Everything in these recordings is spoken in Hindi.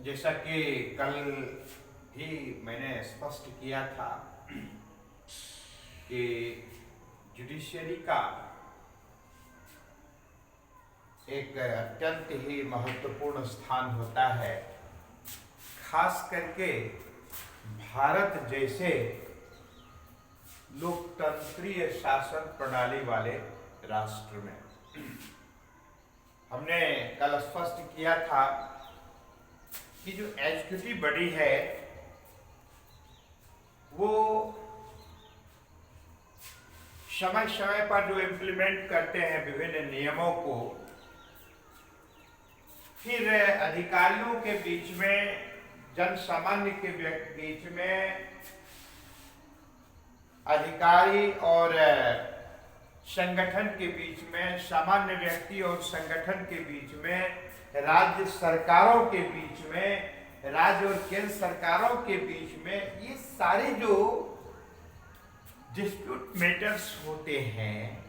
जैसा कि कल ही मैंने स्पष्ट किया था कि जुडिशरी का एक अत्यंत ही महत्वपूर्ण स्थान होता है, खास करके भारत जैसे लोकतंत्रीय शासन प्रणाली वाले राष्ट्र में। हमने कल स्पष्ट किया था कि जो एग्जीक्यूटिव बॉडी है वो समय समय पर जो इम्प्लीमेंट करते हैं विभिन्न नियमों को, फिर अधिकारियों के बीच में, जन सामान्य के बीच में, अधिकारी और संगठन के बीच में, सामान्य व्यक्ति और संगठन के बीच में, राज्य सरकारों के बीच में, राज्य और केंद्र सरकारों के बीच में, ये सारे जो डिस्प्यूट मैटर्स होते हैं,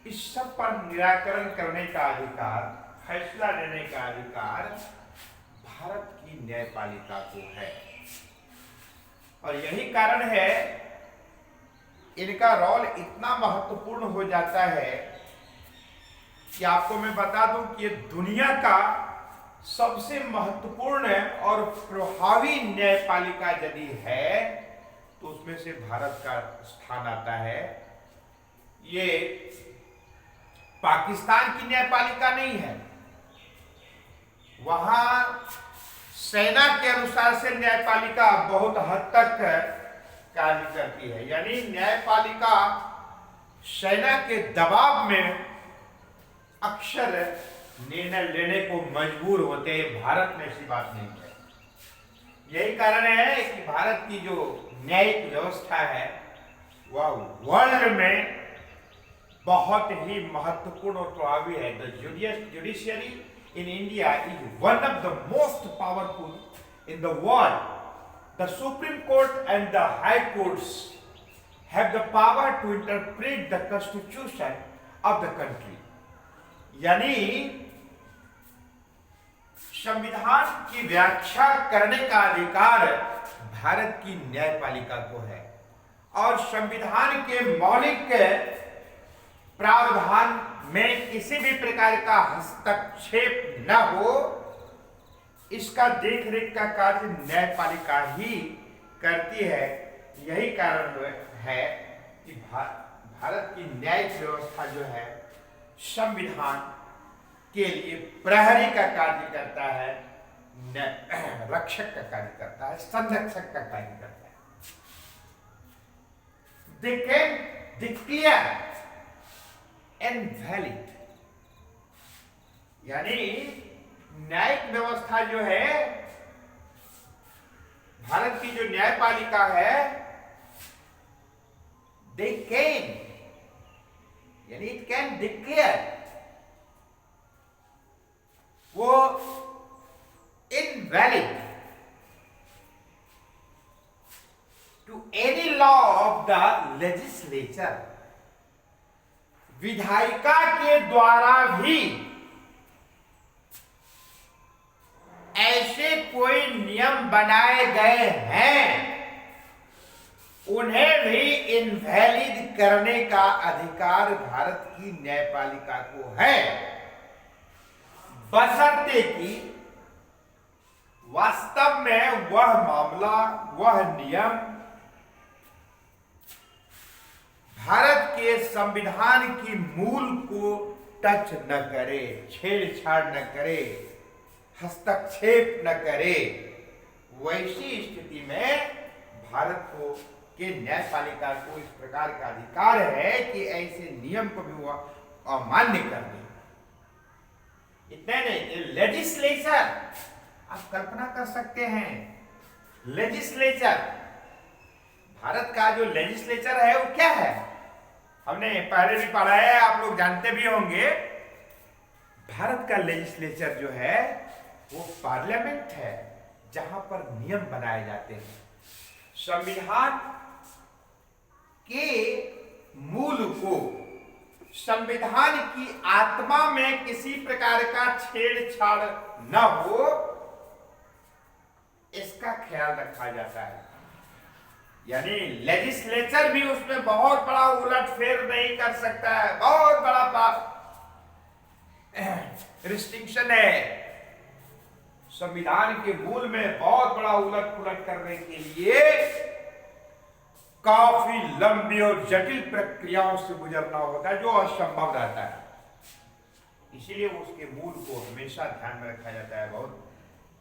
इस सब पर निराकरण करने का अधिकार, फैसला लेने का अधिकार भारत की न्यायपालिका को है। और यही कारण है इनका रोल इतना महत्वपूर्ण हो जाता है कि आपको मैं बता दूं कि ये दुनिया का सबसे महत्वपूर्ण और प्रभावी न्यायपालिका यदि है तो उसमें से भारत का स्थान आता है। ये पाकिस्तान की न्यायपालिका नहीं है, वहां सेना के अनुसार से न्यायपालिका बहुत हद तक कार्य करती है, यानी न्यायपालिका सेना के दबाव में अक्सर निर्णय लेने को मजबूर होते हैं। भारत में ऐसी बात नहीं है। यही कारण है कि भारत की जो न्यायिक व्यवस्था है वह वर्ल्ड में बहुत ही महत्वपूर्ण और प्रभावी है। The judiciary in India is one of the most powerful in the world. The Supreme Court and the High Courts have the power to interpret the constitution of the country. यानी संविधान की व्याख्या करने का अधिकार भारत की न्यायपालिका को है और संविधान के मौलिक प्रावधान में किसी भी प्रकार का हस्तक्षेप न हो, इसका देखरेख का कार्य न्यायपालिका ही करती है। यही कारण है कि भारत की न्यायिक व्यवस्था जो है संविधान के लिए प्रहरी का कार्य करता है, रक्षक का कार्य करता है, संरक्षक का कार्य करता है। They can declare इनवैलिड, यानी न्यायिक व्यवस्था जो है, भारत की जो न्यायपालिका है, दे कैन, यानी इट कैन डिक्लेयर, वो invalid to any law of the legislature, विधायिका के द्वारा भी ऐसे कोई नियम बनाए गए हैं उन्हें भी इनवैलिड करने का अधिकार भारत की न्यायपालिका को है, बशर्ते कि वास्तव में वह मामला, वह नियम भारत के संविधान की मूल को टच न करे, छेड़छाड़ न करे, हस्तक्षेप न करे। वैसी स्थिति में भारत को के न्यायपालिका को इस प्रकार का अधिकार है कि ऐसे नियम को भी वह अमान्य कर दे। इतना नहीं, लेजिस्लेचर, आप कल्पना कर सकते हैं, लेजिस्लेचर, भारत का जो लेजिस्लेचर है वो क्या है, हमने पहले भी पढ़ा है, आप लोग जानते भी होंगे। भारत का लेजिस्लेचर जो है वो पार्लियामेंट है, जहां पर नियम बनाए जाते हैं। संविधान के मूल को, संविधान की आत्मा में किसी प्रकार का छेड़छाड़ न हो, इसका ख्याल रखा जाता है। यानी लेजिस्लेचर भी उसमें बहुत बड़ा उलटफेर नहीं कर सकता है, बहुत बड़ा रिस्ट्रिक्शन है। संविधान के मूल में बहुत बड़ा उलट पुलट करने के लिए काफी लंबी और जटिल प्रक्रियाओं से गुजरना होता है, जो असंभव रहता है। इसीलिए उसके मूल को हमेशा ध्यान में रखा जाता है, बहुत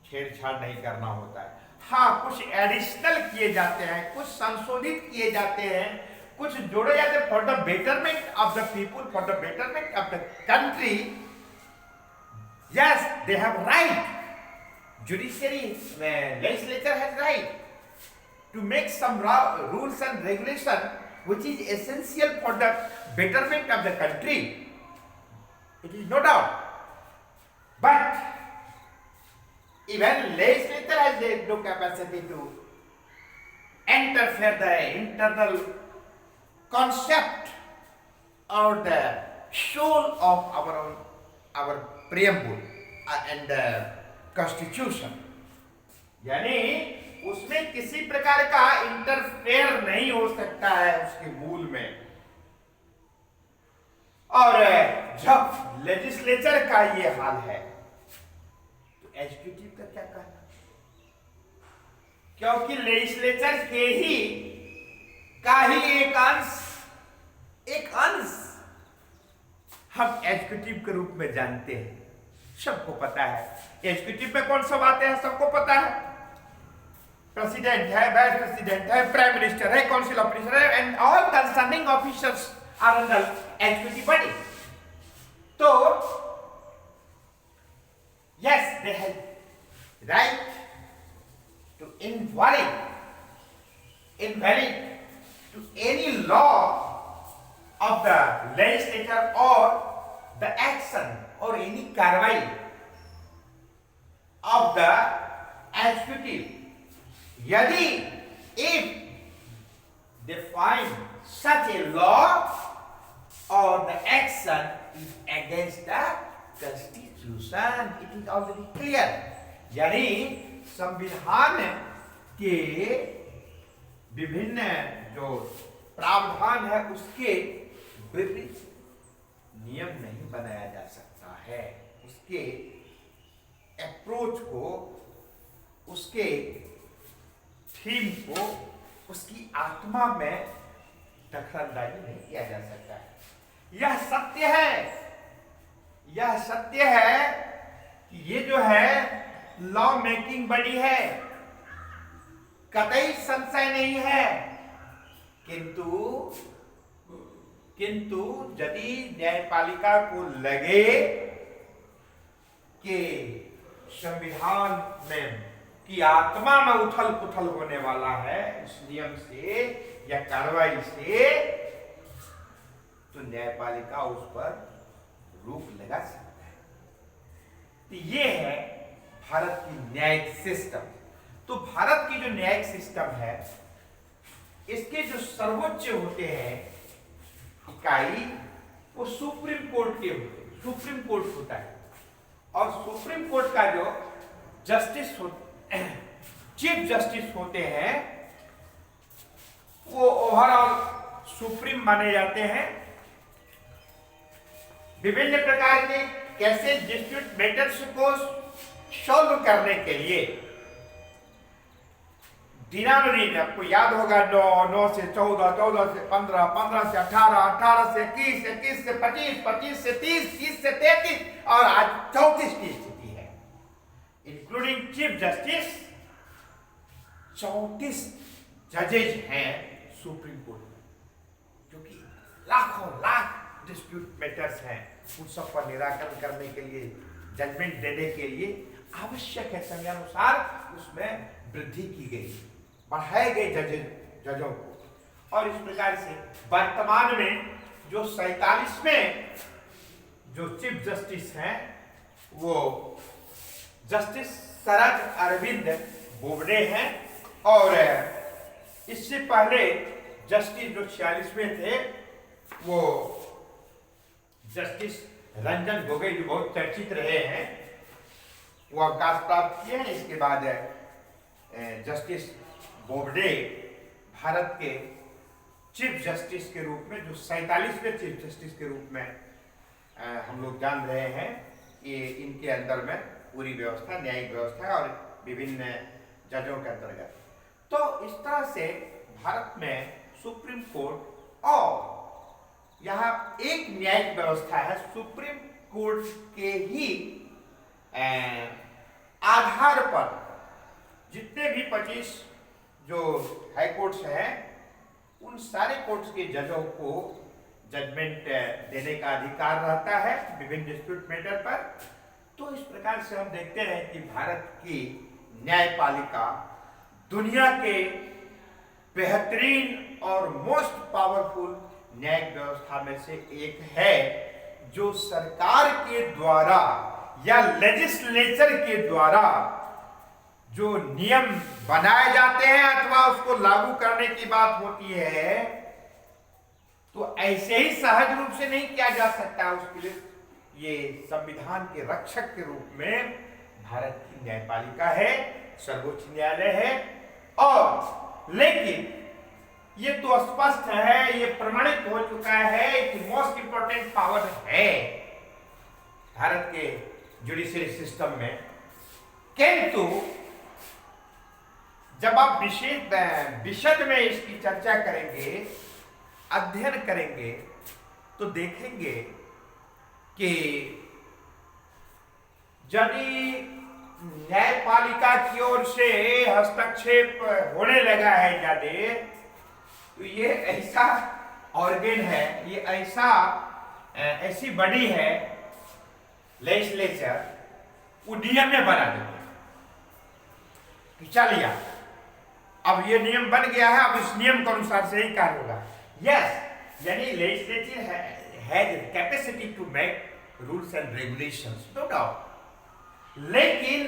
छेड़छाड़ नहीं करना होता है। हाँ, कुछ एडिशनल किए जाते हैं, कुछ संशोधित किए जाते हैं, कुछ जोड़े जाते हैं for the betterment of the people, for the betterment of the country. Yes, they have right, judiciary legislature has right to make some rules and regulation which is essential for the betterment of the country. It is no doubt. But even legislature has no capacity to interfere the internal concept or the soul of our preamble and the constitution. यानी उसमें किसी प्रकार का इंटरफेयर नहीं हो सकता है उसके मूल में। और जब लेजिस्लेचर का ये हाल है तो एग्जीक्यूटिव का क्या कहना? क्योंकि लेजिस्लेचर के ही का ही एक अंश हम एग्जीक्यूटिव के रूप में जानते हैं। सबको पता है एग्जीक्यूटिव में कौन सब आते हैं, सबको पता है। प्रेसिडेंट है, वाइस प्रेसिडेंट है, प्राइम मिनिस्टर है, काउंसिल ऑफ मिनिस्टर है, and all concerning officers are under executive body. तो yes, they have right to invalid to any law of the legislature और द एक्शन और एनी कार्रवाई ऑफ द एग्जीक्यूटिव यदि if they find such a law or the action is against the constitution, it is already clear. यानी संविधान के विभिन्न जो प्रावधान है उसके विपरीत नियम नहीं बनाया जा सकता है। उसके अप्रोच को, उसके थीम को, उसकी आत्मा में दखलंदाजी नहीं किया जा सकता है। यह सत्य है, यह सत्य है कि ये जो है लॉ मेकिंग बॉडी है, कतई संशय नहीं है। किंतु यदि न्यायपालिका को लगे कि संविधान में की आत्मा में उथल पुथल होने वाला है इस नियम से या कार्रवाई से, तो न्यायपालिका उस पर रोक लगा सकता है। तो ये है भारत की न्यायिक सिस्टम। तो भारत की जो न्यायिक सिस्टम है, इसके जो सर्वोच्च होते हैं इकाई, वो सुप्रीम कोर्ट के होते हैं। सुप्रीम कोर्ट होता है और सुप्रीम कोर्ट का जो जस्टिस चीफ जस्टिस होते हैं वो ओवरऑल सुप्रीम माने जाते हैं। विभिन्न प्रकार के कैसे डिस्प्यूट मैटर्स को सॉल्व करने के लिए दिनानुदिन, आपको याद होगा 9 से 14, 14 से 15, 15 से 18, 18 से 21, 21 से 25, 25 से 30, 30 से 33 और आज 34 की स्थिति है। इंक्लूडिंग चीफ जस्टिस 34 जजेज हैं सुप्रीम कोर्ट में, जो कि लाखों लाख डिस्प्यूट मैटर्स हैं, उन सब पर निराकरण करने के लिए, जजमेंट देने के लिए आवश्यक है समयानुसार उसमें वृद्धि की गई, बढ़ाए गए जजों को। और इस प्रकार से वर्तमान में जो 47वें जो चीफ जस्टिस हैं वो जस्टिस शरद अरविंद बोबडे हैं, और इससे पहले जस्टिस जो 46वें थे वो जस्टिस रंजन गोगोई, जो बहुत चर्चित रहे हैं, वो अवकाश प्राप्त किए हैं। इसके बाद जस्टिस बोबडे भारत के चीफ जस्टिस के रूप में, जो 47वें चीफ जस्टिस के रूप में हम लोग जान रहे हैं कि इनके अंदर में पूरी व्यवस्था, न्यायिक व्यवस्था और विभिन्न जजों के अंतर्गत। तो इस तरह से भारत में सुप्रीम कोर्ट और यहाँ एक न्यायिक व्यवस्था है, सुप्रीम कोर्ट के ही आधार पर जितने भी 25 जो हाई कोर्ट्स हैं, उन सारे कोर्ट्स के जजों को जजमेंट देने का अधिकार रहता है विभिन्न डिस्प्यूट मैटर पर। तो इस प्रकार से हम देखते हैं कि भारत की न्यायपालिका दुनिया के बेहतरीन और मोस्ट पावरफुल न्यायिक व्यवस्था में से एक है, जो सरकार के द्वारा या लेजिस्लेचर के द्वारा जो नियम बनाए जाते हैं अथवा उसको लागू करने की बात होती है, तो ऐसे ही सहज रूप से नहीं किया जा सकता। उसके लिए ये संविधान के रक्षक के रूप में भारत की न्यायपालिका है, सर्वोच्च न्यायालय है। और लेकिन ये तो स्पष्ट है, ये प्रमाणित हो चुका है कि मोस्ट इंपोर्टेंट पावर है भारत के जुडिशरी सिस्टम में। किंतु जब आप विशद में इसकी चर्चा करेंगे, अध्ययन करेंगे, तो देखेंगे कि यदि न्यायपालिका की ओर से हस्तक्षेप होने लगा है ज्यादा, तो ये ऐसा ऑर्गन है, ये ऐसी बॉडी है लेजिस्लेचर, वो नियम में बना देते हैं कि चलिए अब ये नियम बन गया है, अब इस नियम के अनुसार से ही कार्य होगा। यस, यानी legislature has capacity to make rules and regulations, no doubt. लेकिन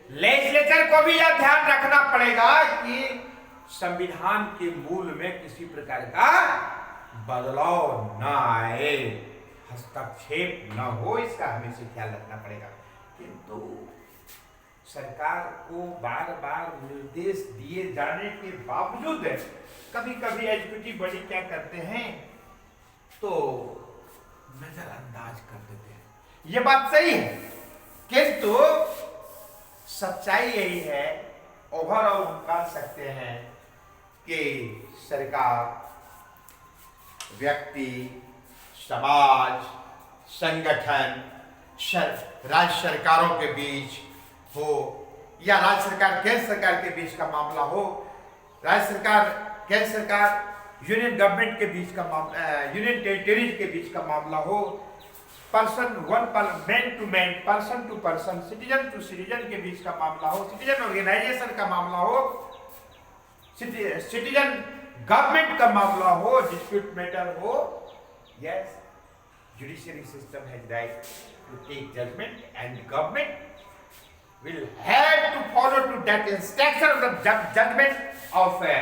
लेजिस्लेचर को भी यह ध्यान रखना पड़ेगा कि संविधान के मूल में किसी प्रकार का बदलाव न आए, हस्तक्षेप न हो, इसका हमें से ख्याल रखना पड़ेगा। किंतु सरकार को बार बार निर्देश दिए जाने के बावजूद कभी कभी एग्जीक्यूटिव बॉडी क्या करते हैं, तो नजरअंदाज कर देते हैं। ये बात सही है, किंतु सच्चाई यही है, ओवरऑल हम कह सकते हैं कि सरकार, व्यक्ति, समाज, संगठन, राज्य सरकारों के बीच हो या राज्य सरकार केंद्र सरकार के बीच का मामला हो, राज्य सरकार केंद्र सरकार यूनियन गवर्नमेंट के बीच का मामला, यूनियन टेरिटरीज के बीच का मामला हो, person man to man, person to person, citizen to citizen के बीच का मामला हो, सिटीजन ऑर्गेनाइजेशन का मामला हो, सिटीजन गवर्नमेंट का मामला हो, डिस्प्यूट मैटर हो, yes, judiciary system has right to take judgment and government will have to follow to that instruction of the judgment of a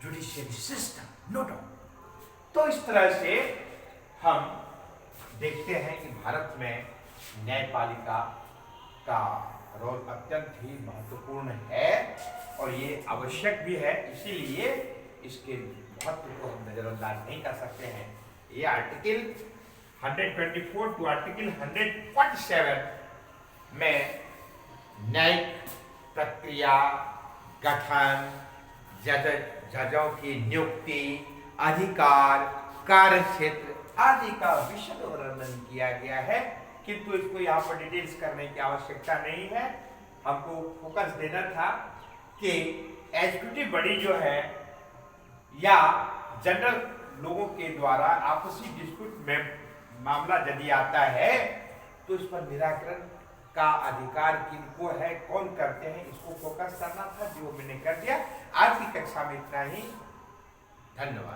judiciary system, no doubt। तो इस तरह से हम देखते हैं कि भारत में न्यायपालिका का रोल अत्यंत ही महत्वपूर्ण है और ये आवश्यक भी है, इसीलिए इसके महत्व को हम नजरअंदाज नहीं कर सकते हैं। ये आर्टिकल 124 टू आर्टिकल 147 में न्यायिक प्रक्रिया, गठन, जजों की नियुक्ति, अधिकार, कार्यक्षेत्र आदि का विशद वर्णन किया गया है, किंतु इसको यहाँ पर डिटेल्स करने की आवश्यकता नहीं है। हमको फोकस देना था कि एग्जीक्यूटिव बॉडी जो है या जनरल लोगों के द्वारा आपसी डिस्प्यूट में मामला यदि आता है तो इस पर निराकरण का अधिकार किनको है, कौन करते हैं, इसको फोकस करना था, जो मैंने कर दिया। आज की कक्षा में इतना ही, धन्यवाद।